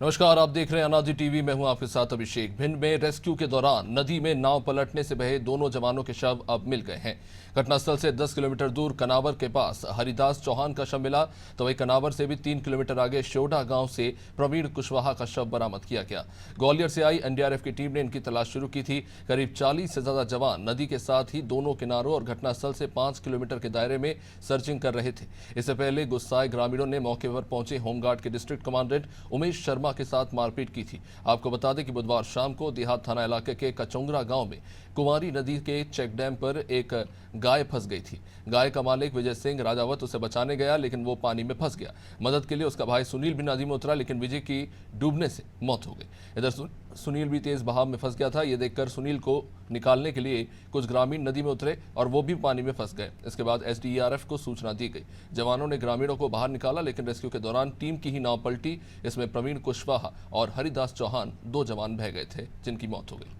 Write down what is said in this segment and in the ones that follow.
नमस्कार, आप देख रहे हैं अनादि टीवी। मैं हूं आपके साथ अभिषेक। भिंड में रेस्क्यू के दौरान नदी में नाव पलटने से बहे दोनों जवानों के शव अब मिल गए हैं। घटनास्थल से 10 किलोमीटर दूर कनावर के पास हरिदास चौहान का शव मिला, तो वही कनावर से भी 3 किलोमीटर आगे शोडा गांव से प्रवीण कुशवाहा का शव बरामद किया गया। ग्वालियर से आई एनडीआरएफ की टीम ने इनकी तलाश शुरू की थी। करीब 40 से ज्यादा जवान नदी के साथ ही दोनों किनारों और घटनास्थल से 5 किलोमीटर के दायरे में सर्चिंग कर रहे थे। इससे पहले गुस्साए ग्रामीणों ने मौके पर पहुंचे होमगार्ड के डिस्ट्रिक्ट कमांडेंट उमेश शर्मा के साथ मारपीट की थी। आपको बता दें कि बुधवार शाम को देहात थाना इलाके के कचोंगरा गांव में कुंवारी नदी के चेक डैम पर एक गाय फंस गई थी। गाय का मालिक विजय सिंह राजावत उसे बचाने गया, लेकिन वो पानी में फंस गया। मदद के लिए उसका भाई सुनील भी नदी में उतरा, लेकिन विजय की डूबने से मौत हो गई। इधर सुनील भी तेज बहाव में फंस गया था। ये देखकर सुनील को निकालने के लिए कुछ ग्रामीण नदी में उतरे और वो भी पानी में फंस गए। इसके बाद एसडीआरएफ को सूचना दी गई। जवानों ने ग्रामीणों को बाहर निकाला, लेकिन रेस्क्यू के दौरान टीम की ही नाव पलटी। इसमें प्रवीण कुशवाहा और हरिदास चौहान 2 जवान बह गए थे, जिनकी मौत हो गई।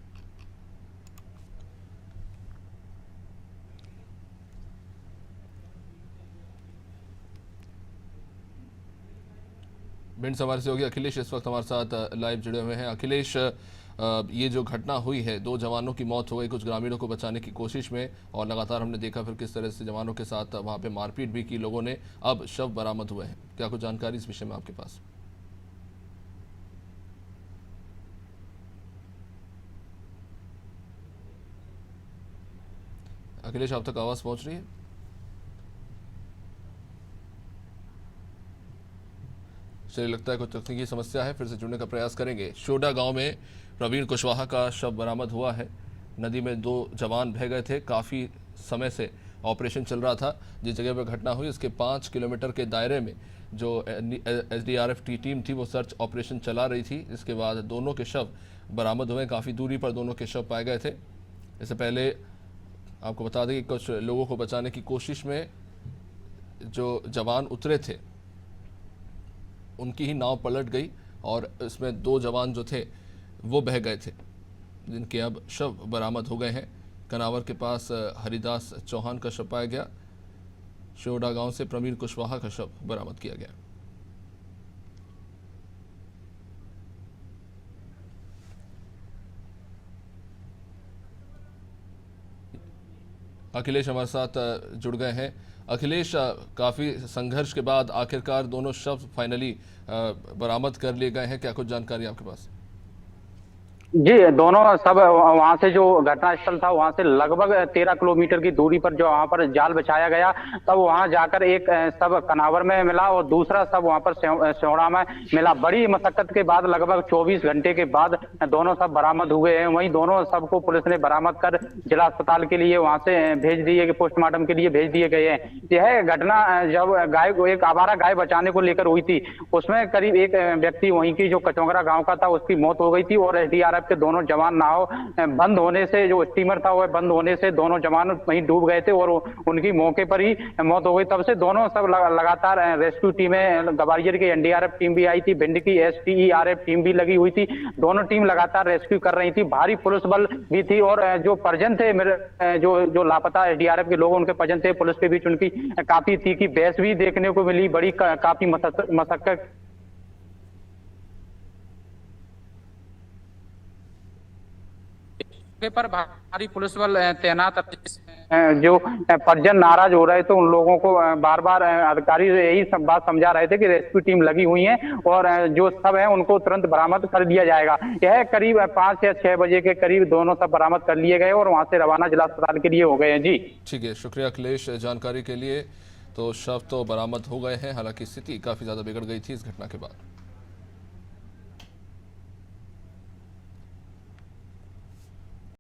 भिंड से हमारे सहयोगी अखिलेश इस वक्त हमारे साथ लाइव जुड़े हुए हैं। अखिलेश, ये जो घटना हुई है, 2 जवानों की मौत हो गई कुछ ग्रामीणों को बचाने की कोशिश में, और लगातार हमने देखा फिर किस तरह से जवानों के साथ वहां पे मारपीट भी की लोगों ने। अब शव बरामद हुए हैं, क्या कुछ जानकारी इस विषय में आपके पास? अखिलेश, आप तक आवाज पहुंच रही है? चलिए, लगता है कुछ तकनीकी समस्या है, फिर से जुड़ने का प्रयास करेंगे। शोडा गांव में प्रवीण कुशवाहा का शव बरामद हुआ है। नदी में 2 जवान बह गए थे। काफ़ी समय से ऑपरेशन चल रहा था। जिस जगह पर घटना हुई उसके 5 किलोमीटर के दायरे में जो एसडीआरएफ की टीम थी वो सर्च ऑपरेशन चला रही थी। इसके बाद दोनों के शव बरामद हुए। काफ़ी दूरी पर दोनों के शव पाए गए थे। इससे पहले आपको बता दें कि कुछ लोगों को बचाने की कोशिश में जो जवान उतरे थे उनकी ही नाव पलट गई और इसमें 2 जवान जो थे वो बह गए थे, जिनके अब शव बरामद हो गए हैं। कनावर के पास हरिदास चौहान का शव पाया गया। शोडा गांव से प्रवीण कुशवाहा का शव बरामद किया गया। अखिलेश हमारे साथ जुड़ गए हैं। अखिलेश, काफ़ी संघर्ष के बाद आखिरकार दोनों शव फाइनली बरामद कर लिए गए हैं, क्या कुछ जानकारी आपके पास? जी, दोनों सब वहां से जो घटनास्थल था वहां से लगभग 13 किलोमीटर की दूरी पर जो वहां पर जाल बिछाया गया, तब वहां जाकर एक शव कनावर में मिला और दूसरा शव वहां पर सेवड़ा में मिला। बड़ी मशक्कत के बाद लगभग 24 घंटे के बाद दोनों शव बरामद हुए हैं। वहीं दोनों शव को पुलिस ने बरामद कर जिला अस्पताल के लिए वहां से भेज दिए, पोस्टमार्टम के लिए भेज दिए गए हैं। यह घटना जब गाय को एक आवारा गाय बचाने को लेकर हुई थी, उसमें करीब एक व्यक्ति वहीं की जो कचोंगरा गांव का था उसकी मौत हो गई थी और एसडीआरएफ के दोनों जवान नाव बंद होने से, जो स्टीमर था वह बंद होने से दोनों जवान वहीं डूब गए थे और उनकी मौके पर ही मौत हो गई। तब से दोनों सब लगातार रेस्क्यू टीमें, ग्वालियर की एनडीआरएफ टीम भी आई थी, भिंड की एसटीईआरएफ टीम भी लगी हुई थी। दोनों टीम लगातार रेस्क्यू कर रही थी। भारी पुलिस बल भी थी और जो परिजन थे मेरे जो लापता एसडीआरएफ के लोग, उनके परिजन थे, पुलिस के बीच उनकी काफी तीखी बहस भी देखने को मिली। बड़ी काफी मशक्कत पर भारी पुलिस बल तैनात। जो परिजन नाराज हो रहे थे उन लोगों को बार बार अधिकारी यही सब बात समझा रहे थे कि रेस्क्यू टीम लगी हुई है और जो सब है उनको तुरंत बरामद कर दिया जाएगा। यह करीब 5 या 6 बजे के करीब दोनों सब बरामद कर लिए गए और वहां से रवाना जिला अस्पताल के लिए हो गए हैं। जी ठीक है, शुक्रिया अखिलेश जानकारी के लिए। तो शव तो बरामद हो गए हैं, हालांकि स्थिति काफ़ी ज़्यादा बिगड़ गई थी इस घटना के बाद।